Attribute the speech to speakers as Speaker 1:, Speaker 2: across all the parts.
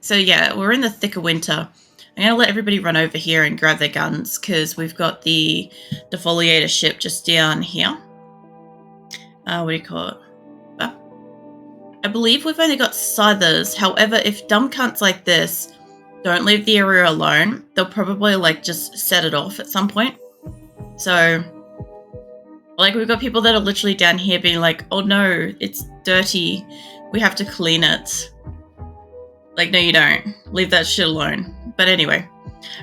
Speaker 1: So yeah, we're in the thick of winter. I'm going to let everybody run over here and grab their guns because we've got the Defoliator ship just down here. What do you call it? I believe we've only got scythers. However, if dumb cunts like this don't leave the area alone, they'll probably like just set it off at some point. So like we've got people that are literally down here being like, oh no, it's dirty. We have to clean it. Like, no, you don't. Leave that shit alone. But anyway,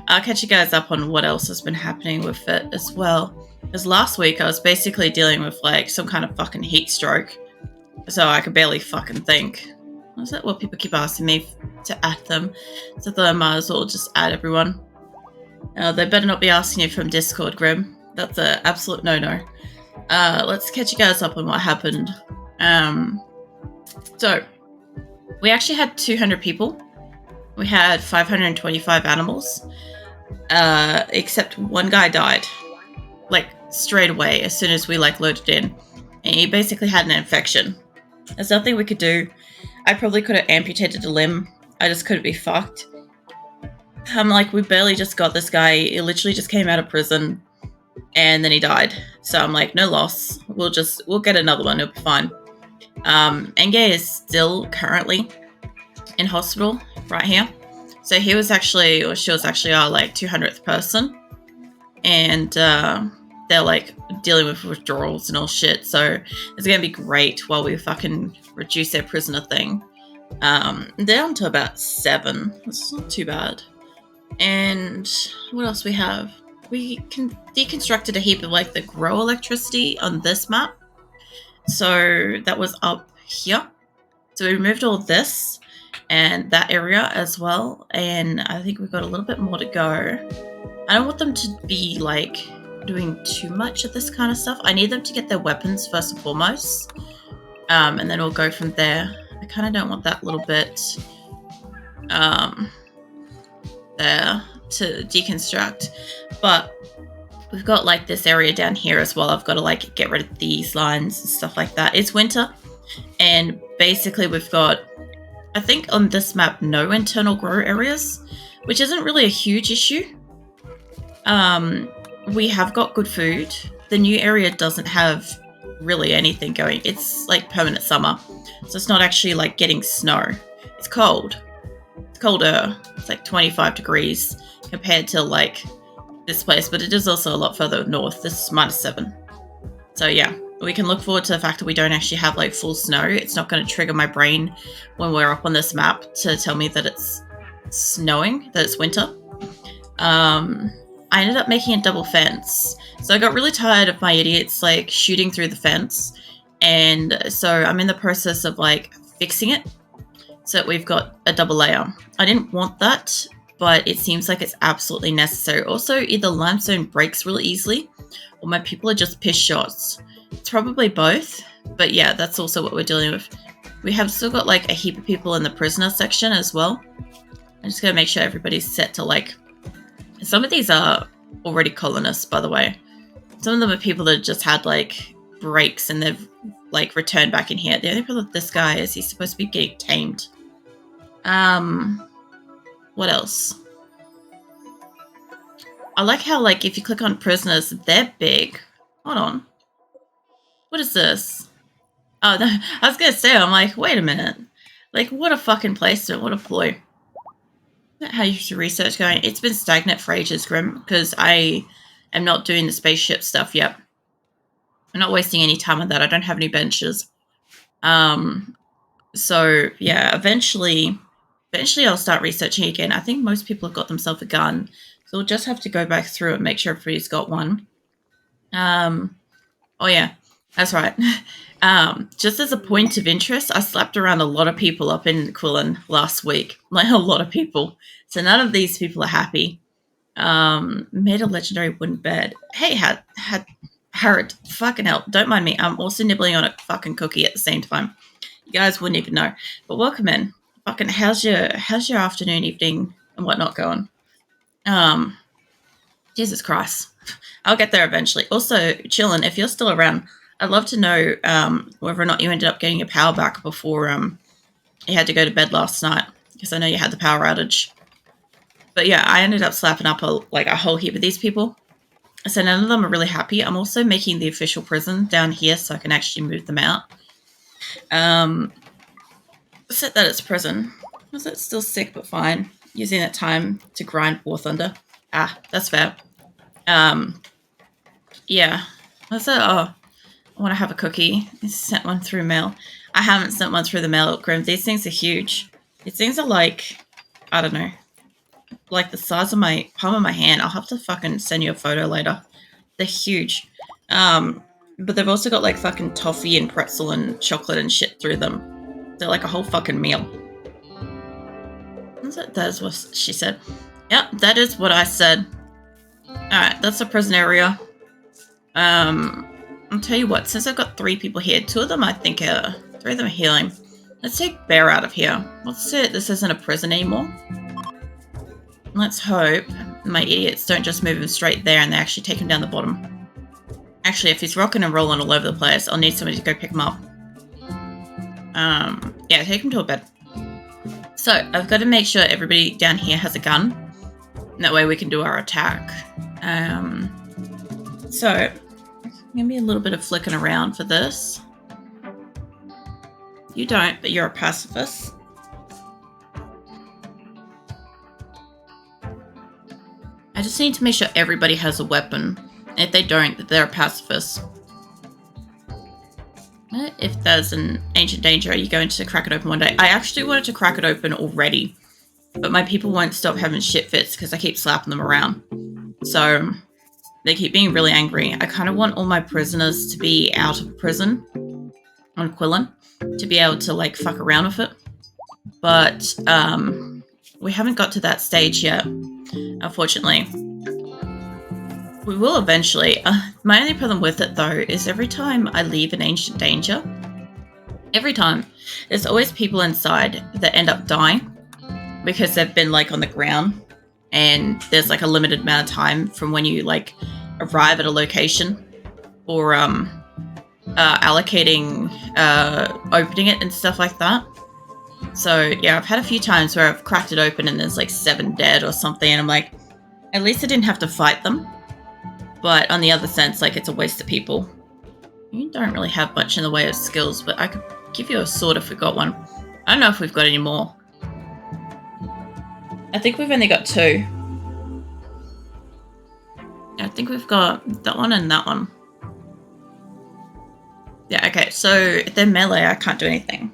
Speaker 1: I'll catch you guys up on what else has been happening with it as well. Because last week I was basically dealing with like some kind of fucking heat stroke. So I could barely fucking think. Is that what people keep asking me to add them? So I thought I might as well just add everyone. They better not be asking you from Discord, Grim. That's an absolute no-no. Let's catch you guys up on what happened. So, we actually had 200 people. We had 525 animals. Except one guy died. Like, straight away, as soon as we, like, loaded in. And he basically had an infection. There's nothing we could do. I probably could have amputated a limb. I just couldn't be fucked. I'm like, we barely just got this guy. He literally just came out of prison. And then he died. So I'm like, no loss. We'll get another one. It'll be fine. Engay is still currently in hospital right here. So she was actually our like 200th person. And they're like dealing with withdrawals and all shit. So it's going to be great while we fucking reduce their prisoner thing. Down to about 7. It's not too bad. And what else we have? We deconstructed a heap of like the grow electricity on this map. So that was up here. So we removed all this and that area as well. And I think we've got a little bit more to go. I don't want them to be like doing too much of this kind of stuff. I need them to get their weapons first and foremost. And then we'll go from there. I kind of don't want that little bit there to deconstruct. But we've got like this area down here as well. I've got to like get rid of these lines and stuff like that. It's winter. And basically we've got, I think on this map, no internal grow areas, which isn't really a huge issue. We have got good food. The new area doesn't have really anything going. It's like permanent summer. So it's not actually like getting snow. It's cold. It's colder. It's like 25 degrees compared to like this place, but it is also a lot further north. This is -7. So yeah, we can look forward to the fact that we don't actually have like full snow. It's not going to trigger my brain when we're up on this map to tell me that it's snowing, that it's winter. I ended up making a double fence. So I got really tired of my idiots like shooting through the fence. And so I'm in the process of like fixing it so that we've got a double layer. I didn't want that, but it seems like it's absolutely necessary. Also, either limestone breaks really easily or my people are just piss shots. It's probably both, but yeah, that's also what we're dealing with. We have still got like a heap of people in the prisoner section as well. I'm just going to make sure everybody's set to like... Some of these are already colonists, by the way. Some of them are people that just had like breaks and they've like returned back in here. The only problem with this guy is he's supposed to be getting tamed. What else? I like how like if you click on prisoners, they're big. Hold on. What is this? Oh, no, I was going to say, I'm like, wait a minute. Like, what a fucking placement. What a ploy. How you should research going. It's been stagnant for ages, Grim, because I am not doing the spaceship stuff yet. I'm not wasting any time on that. I don't have any benches. So yeah, eventually I'll start researching again. I think most people have got themselves a gun, so we'll just have to go back through and make sure everybody's got one. Oh yeah, that's right. Just as a point of interest, I slapped around a lot of people up in Qulin last week. Like a lot of people. So none of these people are happy. Made a legendary wooden bed. Hey, Harrod, fucking hell, don't mind me. I'm also nibbling on a fucking cookie at the same time. You guys wouldn't even know. But welcome in. Fucking how's your afternoon, evening, and whatnot going? Jesus Christ. I'll get there eventually. Also, Qulin, if you're still around, I'd love to know whether or not you ended up getting your power back before you had to go to bed last night. because I know you had the power outage. But yeah, I ended up slapping up a whole heap of these people. So none of them are really happy. I'm also making the official prison down here so I can actually move them out. Set that as prison. Was it still sick but fine? Using that time to grind War Thunder. Ah, that's fair. Yeah. What's that? Oh, I want to have a cookie. I sent one through mail. I haven't sent one through the mail, Grim. These things are huge. These things are like, I don't know, like the size of my palm of my hand. I'll have to fucking send you a photo later. They're huge. But they've also got like fucking toffee and pretzel and chocolate and shit through them. They're like a whole fucking meal. That is what she said. Yep, that is what I said. Alright, that's the prison area. I'll tell you what, since I've got 3 people here, 2 of them I think 3 of them are healing. Let's take Bear out of here. Let's say this isn't a prison anymore. Let's hope my idiots don't just move him straight there and they actually take him down the bottom. Actually, if he's rocking and rolling all over the place, I'll need somebody to go pick him up. Yeah, take him to a bed. So, I've got to make sure everybody down here has a gun. And that way we can do our attack. So, going to be a little bit of flicking around for this. You don't, but you're a pacifist. I just need to make sure everybody has a weapon. If they don't, they're a pacifist. If there's an ancient danger, are you going to crack it open one day? I actually wanted to crack it open already, but my people won't stop having shit fits because I keep slapping them around. So they keep being really angry. I kind of want all my prisoners to be out of prison on Qulin to be able to like fuck around with it. But we haven't got to that stage yet, unfortunately. We will eventually. My only problem with it, though, is every time I leave an ancient danger, every time, there's always people inside that end up dying because they've been, like, on the ground, and there's, like, a limited amount of time from when you, like, arrive at a location or allocating, opening it and stuff like that. So, yeah, I've had a few times where I've cracked it open and there's, like, 7 dead or something, and I'm like, at least I didn't have to fight them. But on the other sense, like, it's a waste of people. You don't really have much in the way of skills, but I could give you a sword if we got one. I don't know if we've got any more. I think we've only got 2. I think we've got that one and that one. Yeah, okay, so if they're melee, I can't do anything.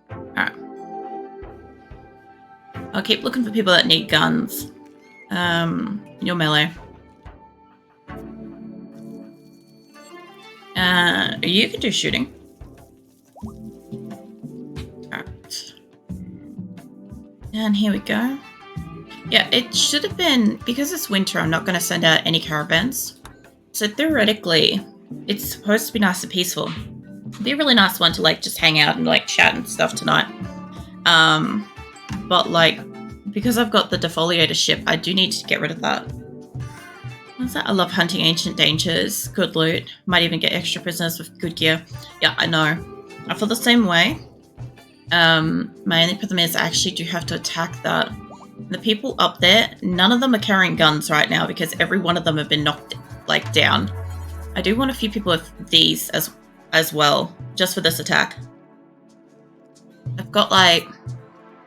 Speaker 1: Alright. I'll keep looking for people that need guns. You're melee. You can do shooting. Alright. And here we go. Yeah, it should have been, because it's winter, I'm not going to send out any caravans. So theoretically, it's supposed to be nice and peaceful. It'd be a really nice one to, like, just hang out and, like, chat and stuff tonight. But, like, because I've got the Defoliator ship, I do need to get rid of that. What's that? I love hunting ancient dangers. Good loot. Might even get extra prisoners with good gear. Yeah, I know. I feel the same way. My only problem is I actually do have to attack that. The people up there, none of them are carrying guns right now because every one of them have been knocked, like, down. I do want a few people with these as well, just for this attack. I've got, like,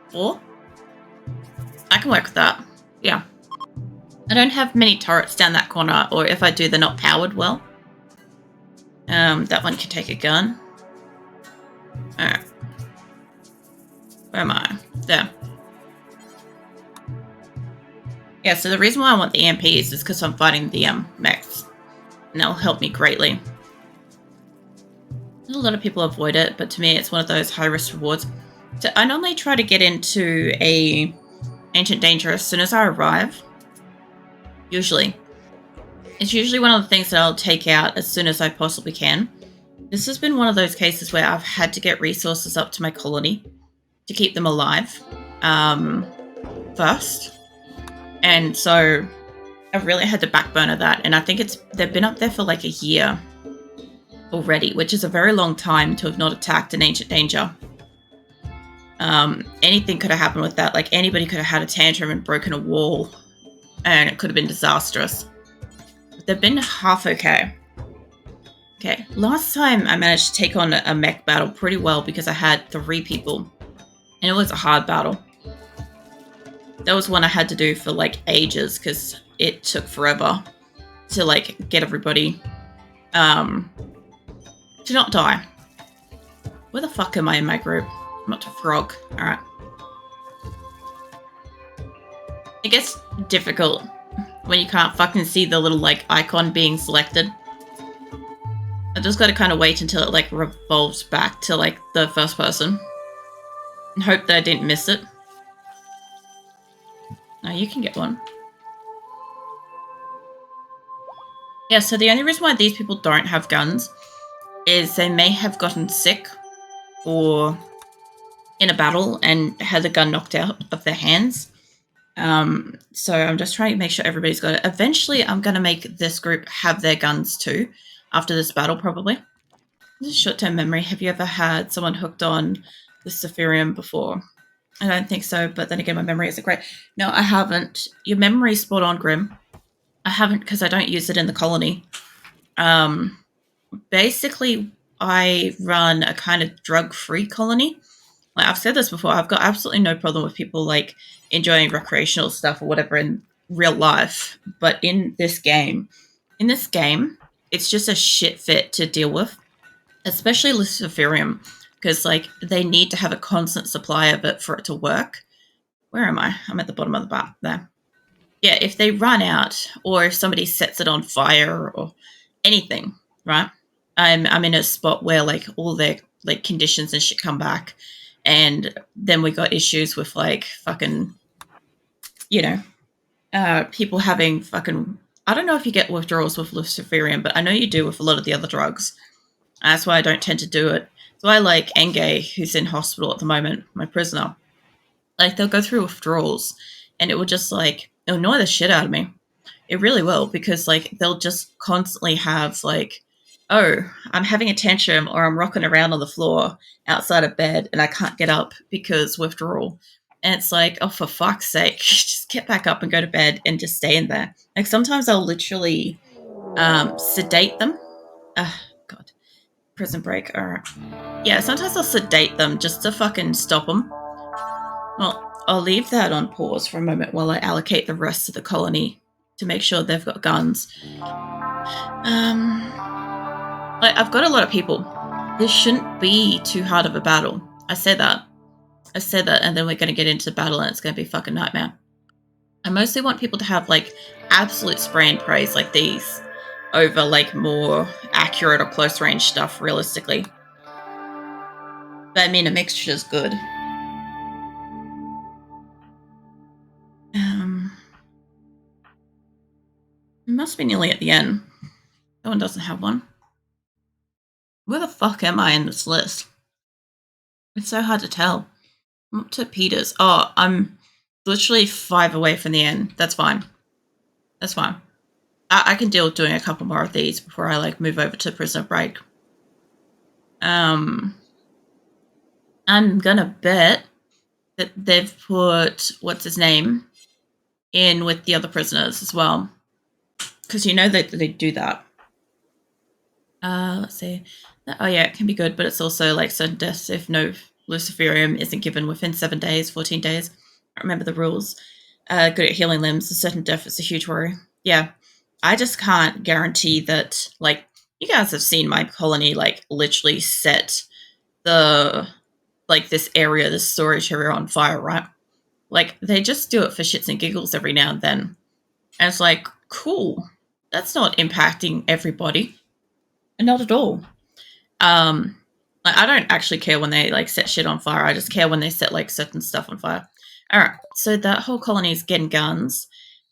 Speaker 1: 4. I can work with that. Yeah. I don't have many turrets down that corner, or if I do, they're not powered well. That one can take a gun. Alright. Where am I? There. Yeah, so the reason why I want the EMPs is because I'm fighting the mechs. And that'll help me greatly. A lot of people avoid it, but to me it's one of those high-risk rewards. So I normally try to get into a ancient danger as soon as I arrive. Usually. It's usually one of the things that I'll take out as soon as I possibly can. This has been one of those cases where I've had to get resources up to my colony to keep them alive first. And so I've really had to backburner that. And I think they've been up there for like a year already, which is a very long time to have not attacked an ancient danger. Anything could have happened with that. Like, anybody could have had a tantrum and broken a wall, and it could have been disastrous. But they've been half okay. Okay, last time I managed to take on a mech battle pretty well because I had 3 people, and it was a hard battle. That was one I had to do for like ages because it took forever to like get everybody to not die. Where the fuck am I in my group? I'm not a frog. Alright. It gets difficult when you can't fucking see the little like icon being selected. I just gotta kind of wait until it like revolves back to like the first person and hope that I didn't miss it. No, you can get one. Yeah, so the only reason why these people don't have guns is they may have gotten sick or in a battle and had the gun knocked out of their hands. So I'm just trying to make sure everybody's got it. Eventually, I'm going to make this group have their guns too after this battle, probably. This is short-term memory. Have you ever had someone hooked on the Saphirium before? I don't think so, but then again, my memory isn't great. No, I haven't. Your memory's spot on, Grim. I haven't because I don't use it in the colony. Basically, I run a kind of drug-free colony. Like I've said this before, I've got absolutely no problem with people like enjoying recreational stuff or whatever in real life. But in this game, it's just a shit fit to deal with, especially Luciferium, because like they need to have a constant supply of it for it to work. Where am I? I'm at the bottom of the map there. Yeah, if they run out or if somebody sets it on fire or anything, right? I'm in a spot where like all their like conditions and shit come back, and then we got issues with like fucking, you know, people having fucking. I don't know if you get withdrawals with Luciferium, but I know you do with a lot of the other drugs. That's why I don't tend to do it. So I like Enge, who's in hospital at the moment, my prisoner. Like they'll go through withdrawals, and it will just like it'll annoy the shit out of me. It really will, because like they'll just constantly have like, oh, I'm having a tantrum or I'm rocking around on the floor outside of bed and I can't get up because withdrawal. And it's like, oh, for fuck's sake, just get back up and go to bed and just stay in there. Like sometimes I'll literally sedate them. God, prison break. All right. Yeah, sometimes I'll sedate them just to fucking stop them. Well, I'll leave that on pause for a moment while I allocate the rest of the colony to make sure they've got guns. Like, I've got a lot of people. This shouldn't be too hard of a battle. I said that, and then we're going to get into the battle and it's going to be a fucking nightmare. I mostly want people to have, like, absolute spray and praise like these over, like, more accurate or close-range stuff, realistically. But, I mean, a mixture is good. It must be nearly at the end. That one doesn't have one. Where the fuck am I in this list? It's so hard to tell. I'm up to Peter's. Oh, I'm literally 5 away from the end. That's fine. That's fine. I can deal with doing a couple more of these before I like move over to prisoner break. I'm gonna bet that they've put what's his name in with the other prisoners as well, because you know that they do that. Let's see. Oh yeah, it can be good, but it's also like certain deaths if no Luciferium isn't given within 7 days, 14 days. I remember the rules. Good at healing limbs. A certain death is a huge worry. Yeah, I just can't guarantee that. Like, you guys have seen my colony like literally set the like this area, this storage area on fire, right? Like they just do it for shits and giggles every now and then, and it's like, cool. That's not impacting everybody. Not at all. Like, I don't actually care when they like set shit on fire. I just care when they set like certain stuff on fire. All right, so that whole colony is getting guns.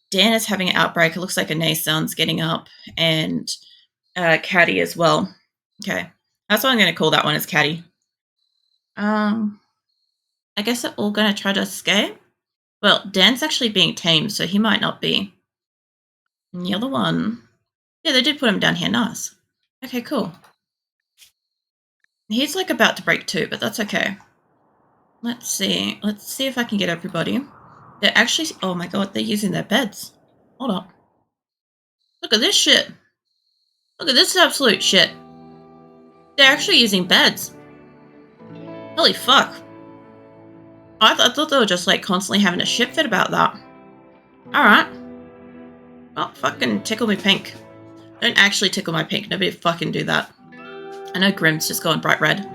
Speaker 1: Dan is having an outbreak. It looks like a Nason's getting up, and Caddy as well. Okay, that's what I'm going to call that one, is Caddy. I guess they're all going to try to escape. Well, Dan's actually being tamed, so he might not be. And the other one, yeah, they did put him down here. Nice. Okay, cool. He's like about to break too, but that's okay. Let's see. Let's see if I can get everybody. They're actually... Oh my god, they're using their beds. Hold up. Look at this shit. Look at this absolute shit. They're actually using beds. Holy fuck. I thought they were just like constantly having a shit fit about that. Alright. Well, fucking tickle me pink. Don't actually tickle my pink. Nobody fucking do that. I know Grim's just going bright red.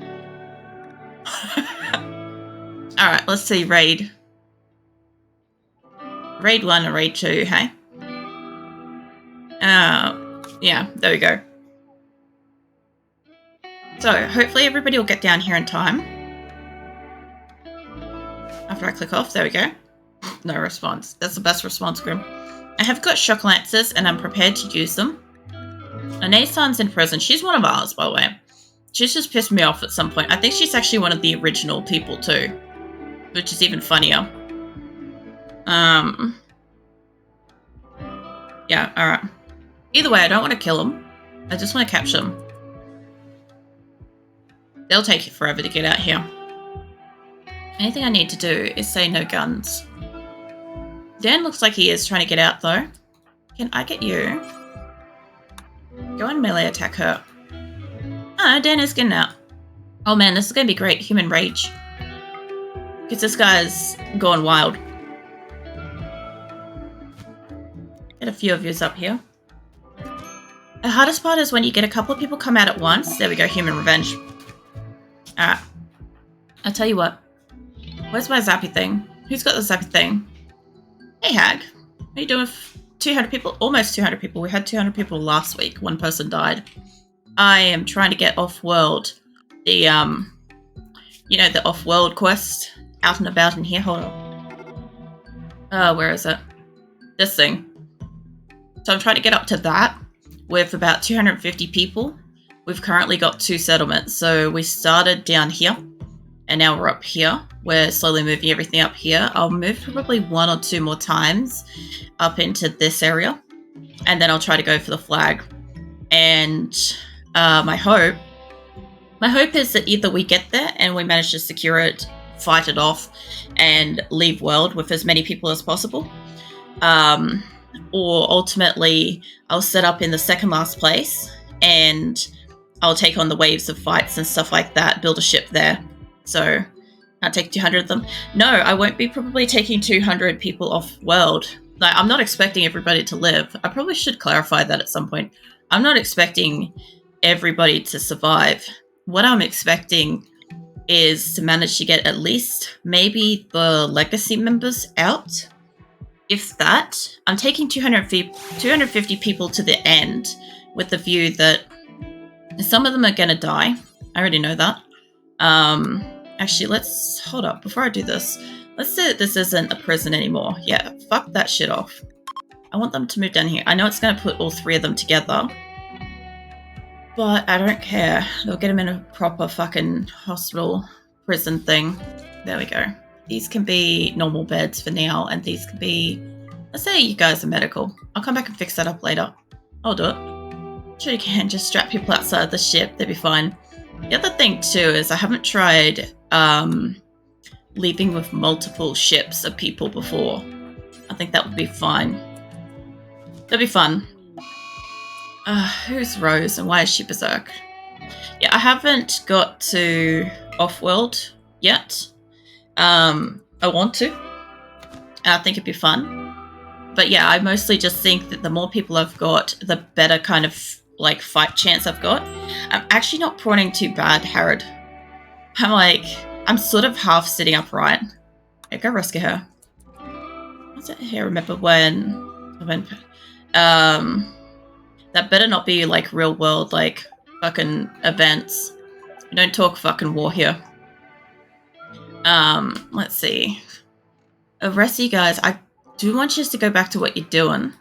Speaker 1: Alright, let's see. Raid. Raid 1 and Raid 2, hey? Yeah, there we go. So, hopefully everybody will get down here in time. After I click off, there we go. No response. That's the best response, Grim. I have got shock lancers and I'm prepared to use them. Anasan's in prison. She's one of ours, by the way. She's just pissed me off at some point. I think she's actually one of the original people too, which is even funnier. Yeah, alright. Either way, I don't want to kill them. I just want to capture them. They'll take it forever to get out here. Anything I need to do is say no guns. Dan looks like he is trying to get out though. Can I get you? Go and melee attack her. Oh, Dan is getting out. Oh man, this is going to be great. Human rage. Because this guy's gone wild. Get a few of yous up here. The hardest part is when you get a couple of people come out at once. There we go, human revenge. Alright. I'll tell you what. Where's my zappy thing? Who's got the zappy thing? Hey, Hag. What are you doing with 200 people? Almost 200 people. We had 200 people last week. One person died. I am trying to get off-world. The, you know, the off-world quest. Out and about in here. Hold on. Where is it? This thing. So I'm trying to get up to that with about 250 people. We've currently got 2 settlements. So we started down here and now we're up here. We're slowly moving everything up here. I'll move probably 1 or 2 more times up into this area and then I'll try to go for the flag. And my hope is that either we get there and we manage to secure it, fight it off, and leave world with as many people as possible. Or ultimately, I'll set up in the second last place and I'll take on the waves of fights and stuff like that, build a ship there. So, I'll take 200 of them. No, I won't be probably taking 200 people off world. Like, I'm not expecting everybody to live. I probably should clarify that at some point. I'm not expecting everybody to survive. What I'm expecting is to manage to get at least maybe the legacy members out. If that, I'm taking 250 people to the end with the view that some of them are going to die. I already know that. Actually, let's hold up before I do this. Let's say that this isn't a prison anymore. Yeah, fuck that shit off. I want them to move down here. I know it's going to put all 3 of them together, but I don't care. They'll get them in a proper fucking hospital prison thing. There we go. These can be normal beds for now, and these can be... Let's say you guys are medical. I'll come back and fix that up later. I'll do it. Sure you can. Just strap people outside the ship. They'll be fine. The other thing, too, is I haven't tried leaving with multiple ships of people before. I think that would be fine. That'd be fun. Who's Rose and why is she berserk? Yeah, I haven't got to off-world yet. I want to. I think it'd be fun. But yeah, I mostly just think that the more people I've got, the better kind of like fight chance I've got. I'm actually not prawning too bad, Harrod. I'm sort of half sitting upright. Yeah, go rescue her. What's it here? Remember when that better not be like real world, like fucking events. We don't talk fucking war here. Let's see. Arrest you guys. I do want you to go back to what you're doing.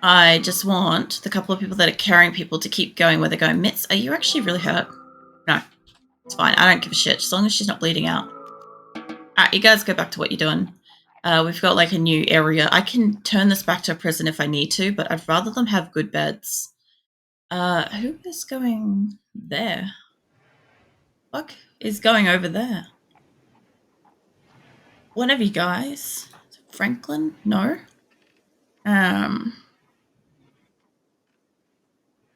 Speaker 1: I just want the couple of people that are carrying people to keep going where they're going. Mitz, are you actually really hurt? No. It's fine. I don't give a shit. As long as she's not bleeding out. Alright, you guys go back to what you're doing. We've got like a new area. I can turn this back to a prison if I need to, but I'd rather them have good beds. Who is going there? Fuck is going over there? one of you guys, Franklin? No.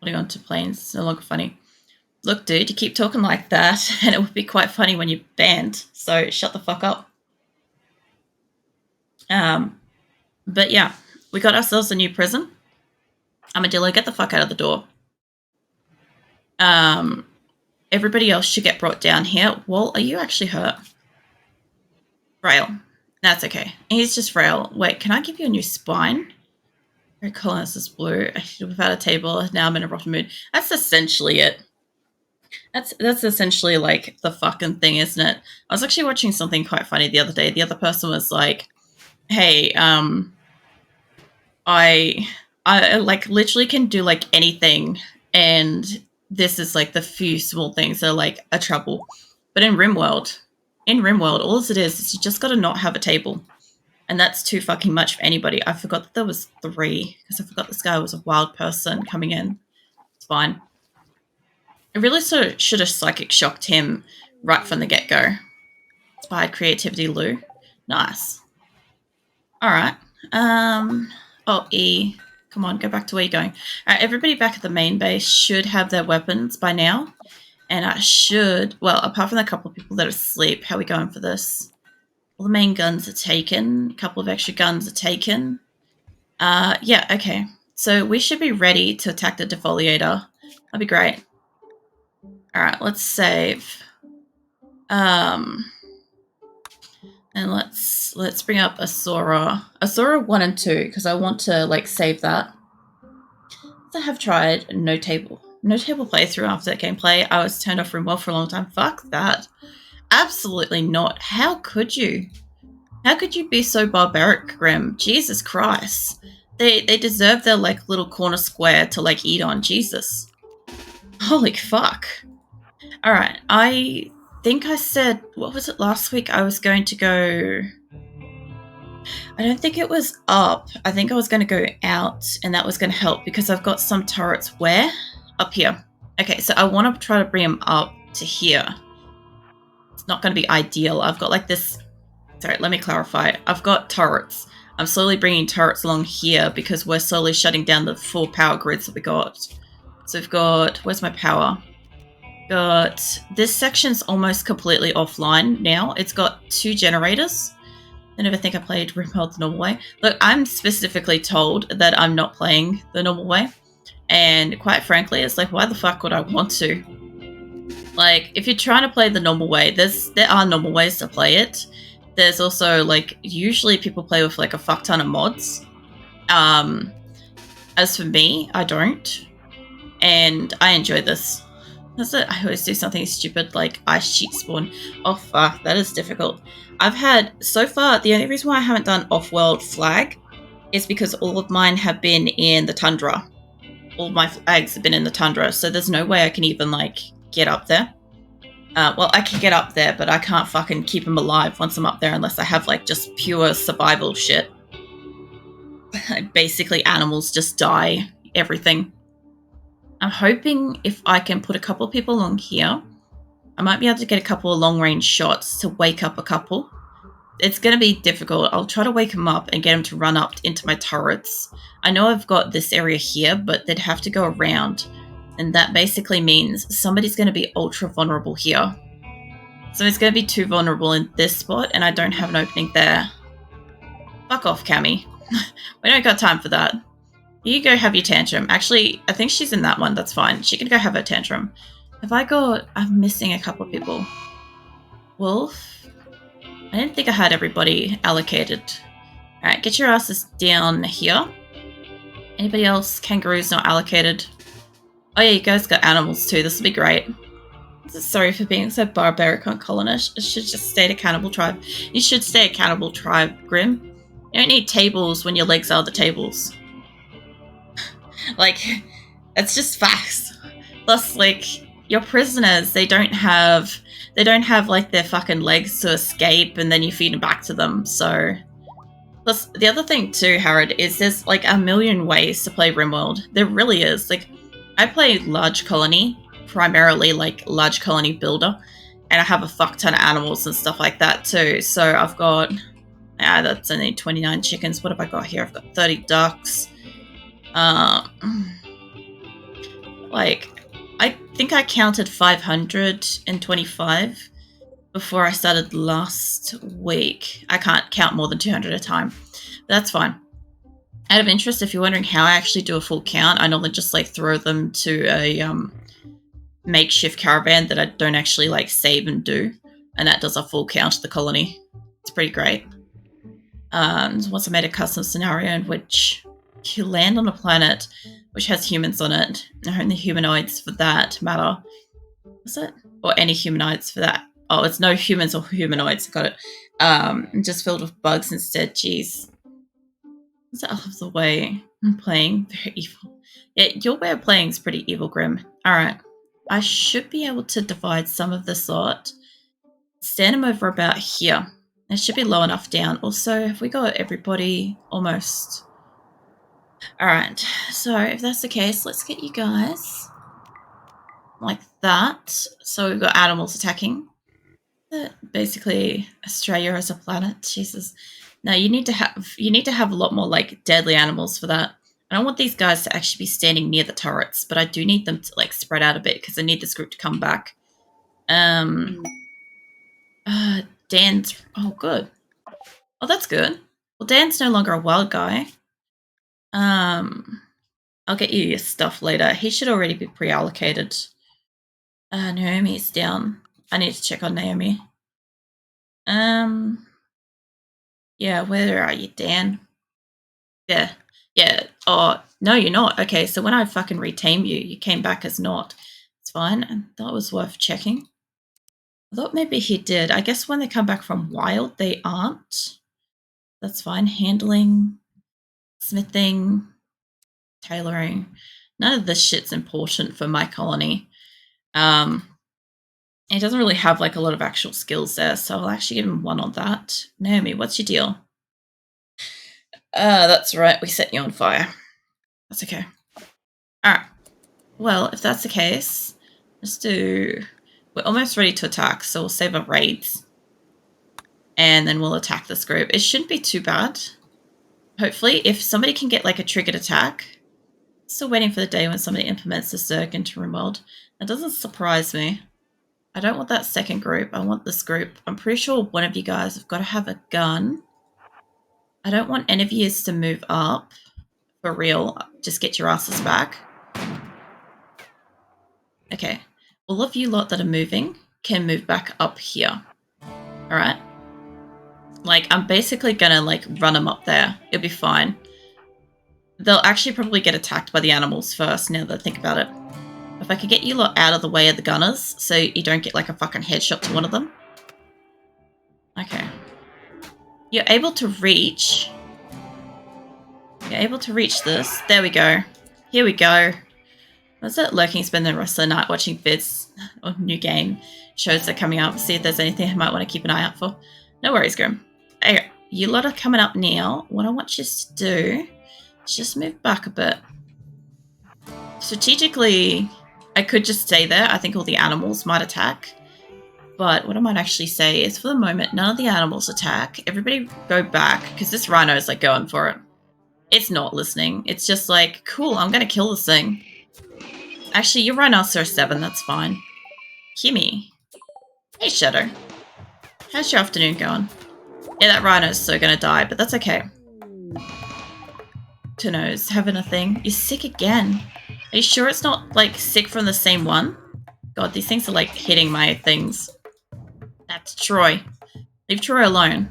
Speaker 1: Holding on to planes is no longer funny. Look, dude, you keep talking like that, and it would be quite funny when you're banned. So shut the fuck up. But yeah, we got ourselves a new prison. Armadillo, get the fuck out of the door. Everybody else should get brought down here. Wall, are you actually hurt? Frail. That's okay. He's just frail. Wait, can I give you a new spine? Very cool. This is blue. We've had a table. Now I'm in a rotten mood. That's essentially it. That's essentially like the fucking thing, isn't it? I was actually watching something quite funny the other day. The other person was like, hey, I like literally can do like anything, and this is like the few small things that are like a trouble. But in RimWorld, all it is you just got to not have a table. And that's too fucking much for anybody. I forgot that there was 3, because I forgot this guy was a wild person coming in. It's fine. I really sort of should have psychic shocked him right from the get-go. Inspired creativity, Lou. Nice. Alright. Oh, E. Come on, go back to where you're going. Alright, everybody back at the main base should have their weapons by now. And I should... Well, apart from the couple of people that are asleep, how are we going for this? All the main guns are taken. A couple of extra guns are taken. Yeah, okay. So we should be ready to attack the Defoliator. That'd be great. Alright, let's save. And let's bring up Asora. Asora 1 and 2, because I want to, like, save that. I have tried no table playthrough after that gameplay. I was turned off RimWorld for a long time. Fuck that. Absolutely not. How could you? How could you be so barbaric, Grim? Jesus Christ. They deserve their, like, little corner square to, like, eat on. Jesus. Holy fuck. Alright, I think I said, what was it last week? I was going to go... I don't think it was up. I think I was going to go out, and that was going to help because I've got some turrets where? Up here. Okay, so I want to try to bring them up to here. It's not going to be ideal. I've got like this... Sorry, let me clarify. I've got turrets. I'm slowly bringing turrets along here because we're slowly shutting down the 4 power grids that we got. So we've got... Where's my power? Got... This section's almost completely offline now. It's got 2 generators. I never think I played RimWorld the normal way. Look, I'm specifically told that I'm not playing the normal way. And quite frankly, it's like, why the fuck would I want to? Like, if you're trying to play the normal way, there are normal ways to play it. There's also, like, usually people play with, like, a fuck ton of mods. As for me, I don't. And I enjoy this. That's it. I always do something stupid like ice cheat spawn. Oh, fuck. That is difficult. I've had, so far, the only reason why I haven't done off-world flag is because all of mine have been in the tundra. All of my flags have been in the tundra, so there's no way I can even, like, get up there. Well, I can get up there, but I can't fucking keep them alive once I'm up there unless I have, like, just pure survival shit. Basically, animals just die. Everything. I'm hoping if I can put a couple of people along here, I might be able to get a couple of long-range shots to wake up a couple. It's going to be difficult. I'll try to wake them up and get them to run up into my turrets. I know I've got this area here, but they'd have to go around. And that basically means somebody's going to be ultra vulnerable here. So it's going to be too vulnerable in this spot, and I don't have an opening there. Fuck off, Cammy. We don't got time for that. You go have your tantrum. Actually, I think she's in that one. That's fine. She can go have her tantrum. Have I got... I'm missing a couple of people. Wolf? I didn't think I had everybody allocated. Alright, get your asses down here. Anybody else? Kangaroo's not allocated. Oh yeah, you guys got animals too. This will be great. Sorry for being so barbaric on Colonish. It should just stay a cannibal tribe. You should stay a cannibal tribe, Grim. You don't need tables when your legs are the tables. Like, it's just facts. Plus, like, your prisoners, they don't have like their fucking legs to escape and then you feed them back to them, so. Plus, the other thing too, Harrod, is there's like a million ways to play RimWorld. There really is. Like, I play large colony, primarily like large colony builder, And I have a fuck ton of animals and stuff like that too. So I've got, that's only 29 chickens. What have I got here? I've got 30 ducks. Like, I think I counted 525 before I started last week. I can't count more than 200 at a time. But that's fine. Out of interest, if you're wondering how I actually do a full count, I normally just like throw them to a makeshift caravan that I don't actually like save and do, and that does a full count of the colony. It's pretty great. Once I made a custom scenario in which you land on a planet which has humans on it, and only humanoids for that matter. Is it? Or any humanoids for that. Oh, it's no humans or humanoids. Got it. Just filled with bugs instead. Jeez. I love the way I'm playing. Very evil. Yeah, your way of playing is pretty evil, Grim. Alright. I should be able to divide some of this lot. Stand them over about here. It should be low enough down. Also, have we got everybody almost? Alright. So, if that's the case, let's get you guys like that. So we've got animals attacking. Basically, Australia as a planet. Jesus. No, you need to have a lot more like deadly animals for that. I don't want these guys to actually be standing near the turrets, but I do need them to like spread out a bit because I need this group to come back. Dan's oh good. Oh, that's good. Well, Dan's no longer a wild guy. I'll get you your stuff later. He should already be pre-allocated. Naomi's down. I need to check on Naomi. Yeah, where are you, Dan? Yeah. Oh, no, you're not. Okay, so when I fucking retamed you, you came back as not. It's fine. And that was worth checking. I thought maybe he did. I guess when they come back from wild, they aren't. That's fine. Handling, smithing, tailoring. None of this shit's important for my colony. He doesn't really have like a lot of actual skills there, so I'll actually give him 1 on that. Naomi, what's your deal? That's right, we set you on fire. That's okay. Alright. Well, if that's the case, we're almost ready to attack, so we'll save our raids. And then we'll attack this group. It shouldn't be too bad. Hopefully, if somebody can get like a triggered attack. Still waiting for the day when somebody implements the Zerg into RimWorld. That doesn't surprise me. I don't want that second group. I want this group. I'm pretty sure one of you guys have got to have a gun. I don't want any of you to move up. For real. Just get your asses back. Okay. All of you lot that are moving can move back up here. Alright? Like, I'm basically gonna, like, run them up there. It'll be fine. They'll actually probably get attacked by the animals first, now that I think about it. If I could get you lot out of the way of the gunners, so you don't get, like, a fucking headshot to one of them. Okay. You're able to reach... You're able to reach this. There we go. Here we go. What's it? Lurking, spend the rest of the night watching vids or new game shows that are coming up. See if there's anything I might want to keep an eye out for. No worries, Grim. Okay, you lot are coming up now. What I want you to do is just move back a bit. Strategically, I could just stay there. I think all the animals might attack. But what I might actually say is for the moment, none of the animals attack. Everybody go back, because this rhino is like going for it. It's not listening. It's just like, cool, I'm going to kill this thing. Actually, you're Rhinoceros 7, that's fine. Kimmy. Hey, Shadow. How's your afternoon going? Yeah, that rhino's so going to die, but that's okay. Who knows, having a thing. You're sick again. Are you sure it's not, like, sick from the same one? God, these things are, like, hitting my things. That's Troy. Leave Troy alone.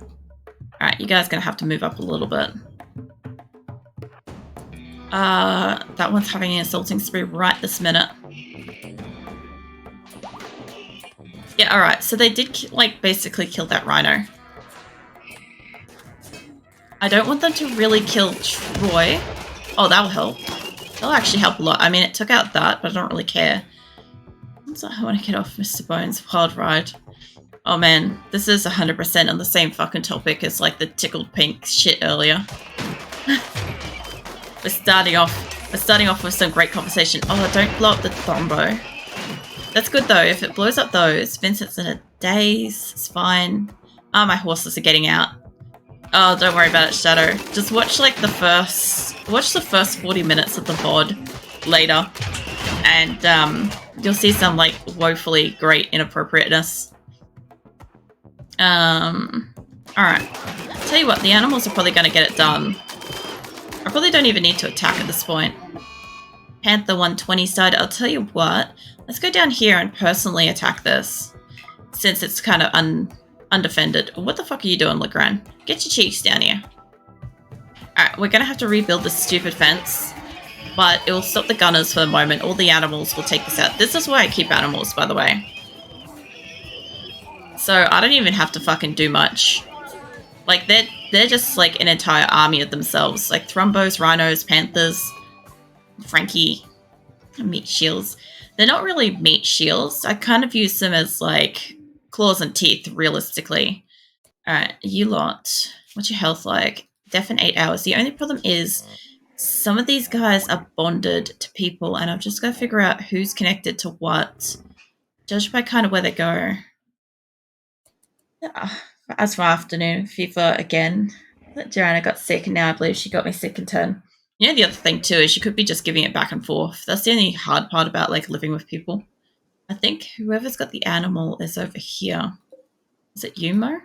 Speaker 1: Alright, you guys are going to have to move up a little bit. That one's having an assaulting spree right this minute. Yeah, alright, so they did, like, basically kill that rhino. I don't want them to really kill Troy. Oh, that'll help. That'll actually help a lot. I mean, it took out that, but I don't really care. So I want to get off Mr. Bones' wild ride. Oh man, this is 100% on the same fucking topic as, like, the tickled pink shit earlier. We're starting off with some great conversation. Oh, don't blow up the thrombo. That's good though. If it blows up those, Vincent's in a days. It's fine. Oh, my horses are getting out. Oh, don't worry about it, Shadow. Just watch like the first 40 minutes of the VOD later, and you'll see some like woefully great inappropriateness. Alright. Tell you what, the animals are probably going to get it done. I probably don't even need to attack at this point. Panther 120 side, I'll tell you what. Let's go down here and personally attack this, since it's kind of undefended. What the fuck are you doing, Legrand? Get your cheeks down here. Alright, we're going to have to rebuild this stupid fence, but it will stop the gunners for the moment. All the animals will take this out. This is why I keep animals, by the way. So I don't even have to fucking do much. Like, they're just like an entire army of themselves. Like thrombos, rhinos, panthers, Frankie, meat shields. They're not really meat shields. I kind of use them as like claws and teeth, realistically. Alright, you lot. What's your health like? Death in 8 hours. The only problem is some of these guys are bonded to people, and I've just got to figure out who's connected to what. Judged by kind of where they go. As for afternoon, FIFA again. Joanna got sick, and now I believe she got me sick in turn. You know, the other thing too is you could be just giving it back and forth. That's the only hard part about like living with people. I think whoever's got the animal is over here. Is it you, Mo?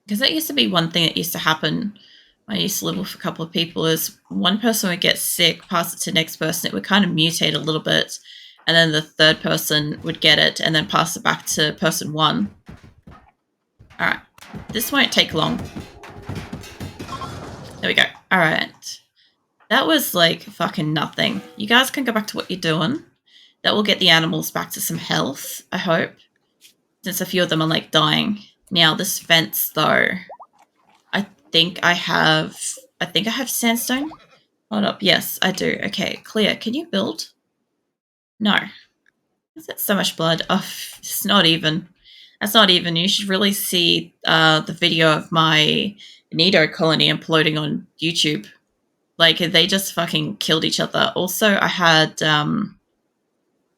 Speaker 1: Because that used to be one thing that used to happen when I used to live with a couple of people, is one person would get sick, pass it to the next person. It would kind of mutate a little bit, and then the third person would get it and then pass it back to person 1. Alright, this won't take long. There we go. Alright. That was like fucking nothing. You guys can go back to what you're doing. That will get the animals back to some health, I hope. Since a few of them are like dying. Now this fence though. I think I have sandstone. Hold up. Yes, I do. Okay, Clear. Can you build? No. Is that so much blood? Oh, it's not even. That's not even. You should really see the video of my Nido colony imploding on YouTube. Like, they just fucking killed each other. Also, I had,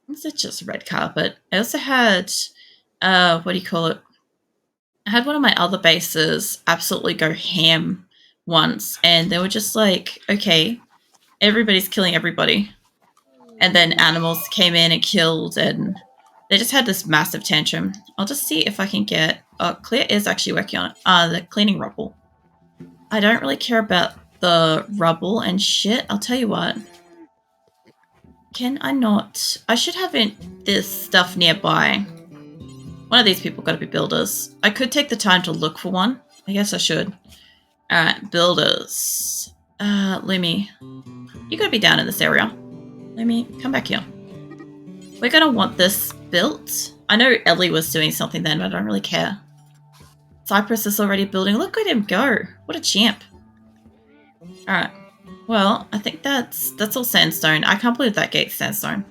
Speaker 1: was it just red carpet? I also had, what do you call it? I had one of my other bases absolutely go ham once, and they were just like, okay, everybody's killing everybody. And then animals came in and killed, and they just had this massive tantrum. I'll just see if I can get, oh, Clear is actually working on it. The cleaning rubble. I don't really care about the rubble and shit. I'll tell you what. Can I not? I should have this stuff nearby. One of these people got to be builders. I could take the time to look for one. I guess I should. Alright, builders. Lumi. You gotta be down in this area. Lumi, come back here. We're gonna want this built. I know Ellie was doing something then, but I don't really care. Cypress is already building. Look at him go. What a champ. Alright. Well, I think that's all sandstone. I can't believe that gate's sandstone.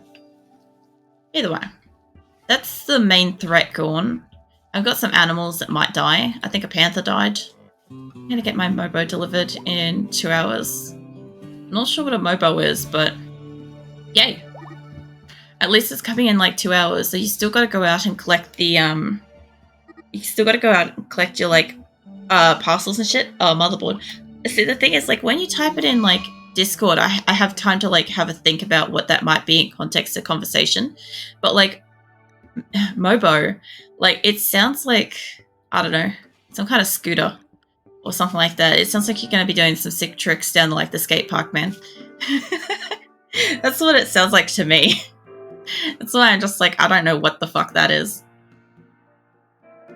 Speaker 1: Either way. That's the main threat gone. I've got some animals that might die. I think a panther died. I'm gonna get my Mobo delivered in 2 hours. I'm not sure what a Mobo is, but yay. At least it's coming in like 2 hours, so you still gotta go out and collect the, you still gotta go out and collect your, like, parcels and shit. Oh, motherboard. See, the thing is, like, when you type it in, like, Discord, I have time to, like, have a think about what that might be in context of conversation. But, like, Mobo, like, it sounds like, I don't know, some kind of scooter or something like that. It sounds like you're going to be doing some sick tricks down, like, the skate park, man. That's what it sounds like to me. That's why I'm just like, I don't know what the fuck that is.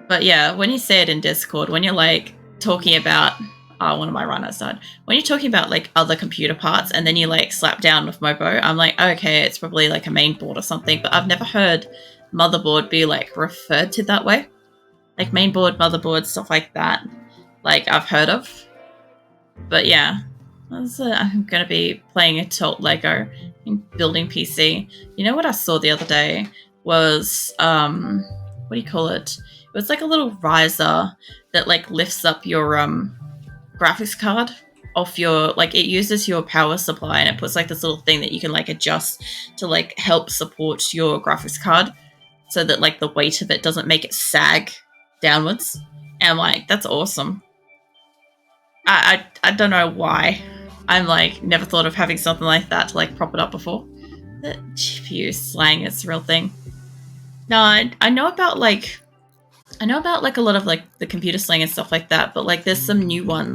Speaker 1: But yeah, when you say it in Discord, when you're, like, talking about... Oh, one of my rhinos died. When you're talking about, like, other computer parts and then you, like, slap down with Mobo, I'm like, okay, it's probably, like, a main board or something. But I've never heard motherboard be, like, referred to that way. Like, main board, motherboard, stuff like that. Like, I've heard of. But, yeah. I'm going to be playing a Tolt Lego building PC. You know what I saw the other day was, what do you call it? It was, like, a little riser that, like, lifts up your, graphics card off your, like, it uses your power supply and it puts like this little thing that you can like adjust to like help support your graphics card. so that like the weight of it doesn't make it sag downwards. And like, that's awesome. I don't know why. I'm like, never thought of having something like that to like prop it up before. The GPU slang is a real thing. No, I know about like a lot of like the computer slang and stuff like that, but like there's some new ones